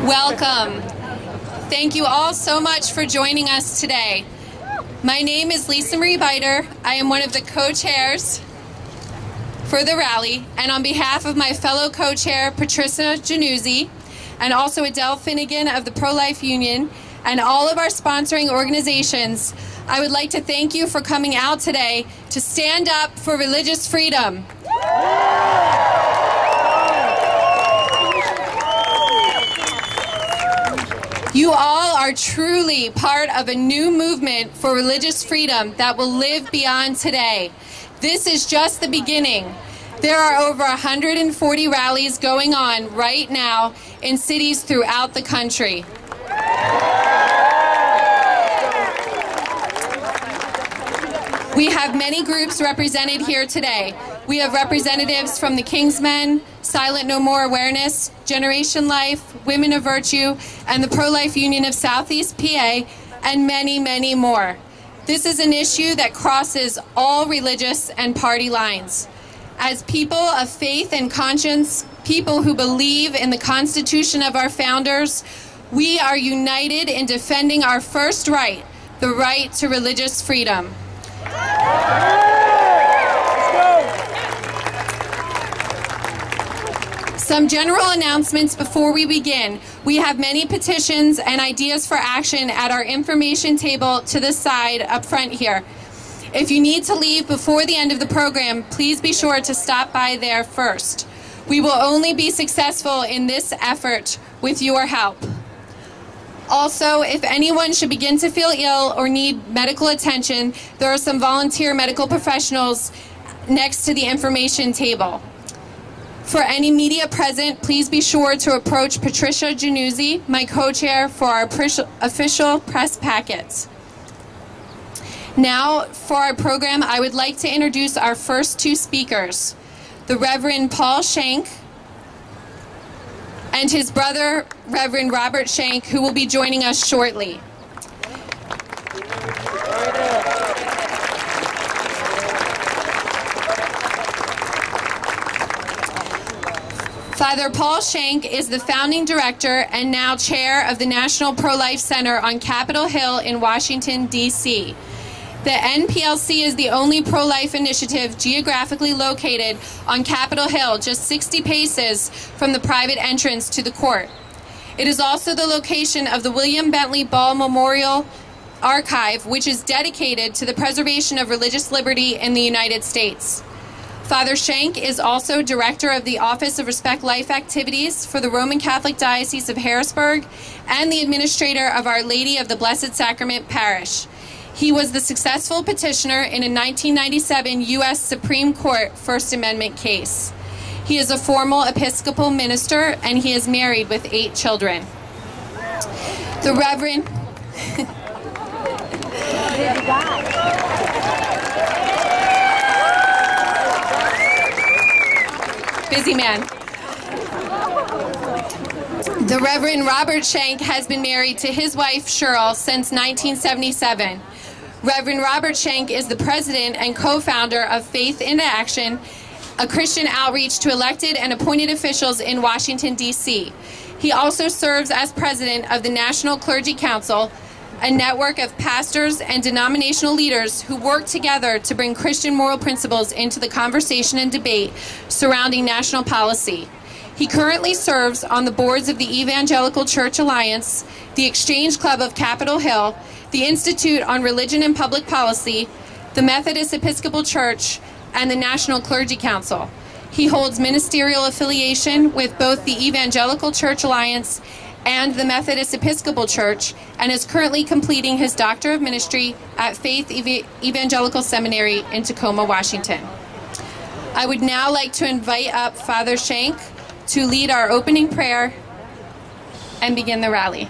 Welcome. Thank you all so much for joining us today. My name is Lisamarie. I am one of the co-chairs for the rally, and on behalf of my fellow co-chair Patricia Januzzi and also Adele Finnegan of the Pro-Life Union and all of our sponsoring organizations, I would like to thank you for coming out today to stand up for religious freedom. You all are truly part of a new movement for religious freedom that will live beyond today. This is just the beginning. There are over 140 rallies going on right now in cities throughout the country. We have many groups represented here today. We have representatives from the Kingsmen, Silent No More Awareness, Generation Life, Women of Virtue, and the Pro-Life Union of Southeast PA, and many, many more. This is an issue that crosses all religious and party lines. As people of faith and conscience, people who believe in the Constitution of our founders, we are united in defending our first right, the right to religious freedom. Some general announcements before we begin. We have many petitions and ideas for action at our information table to the side up front here. If you need to leave before the end of the program, please be sure to stop by there first. We will only be successful in this effort with your help. Also, if anyone should begin to feel ill or need medical attention, there are some volunteer medical professionals next to the information table. For any media present, please be sure to approach Patricia Januzzi, my co-chair, for our official press packets. Now, for our program, I would like to introduce our first two speakers, the Reverend Paul Shank and his brother, Reverend Robert Shank, who will be joining us shortly. Father Paul Shank is the founding director and now chair of the National Pro-Life Center on Capitol Hill in Washington, D.C. The NPLC is the only pro-life initiative geographically located on Capitol Hill, just 60 paces from the private entrance to the court. It is also the location of the William Bentley Ball Memorial Archive, which is dedicated to the preservation of religious liberty in the United States. Father Shank is also director of the Office of Respect Life Activities for the Roman Catholic Diocese of Harrisburg and the administrator of Our Lady of the Blessed Sacrament Parish. He was the successful petitioner in a 1997 U.S. Supreme Court First Amendment case. He is a formal Episcopal minister and he is married with 8 children. The Reverend... Busy man. The Reverend Robert Shank has been married to his wife Cheryl since 1977. Reverend Robert Shank is the president and co-founder of Faith into Action, a Christian outreach to elected and appointed officials in Washington, D.C. He also serves as president of the National Clergy Council, a network of pastors and denominational leaders who work together to bring Christian moral principles into the conversation and debate surrounding national policy. He currently serves on the boards of the Evangelical Church Alliance, the Exchange Club of Capitol Hill, the Institute on Religion and Public Policy, the Methodist Episcopal Church, and the National Clergy Council. He holds ministerial affiliation with both the Evangelical Church Alliance and the Methodist Episcopal Church, and is currently completing his Doctor of Ministry at Faith Evangelical Seminary in Tacoma, Washington. I would now like to invite up Father Shank to lead our opening prayer and begin the rally.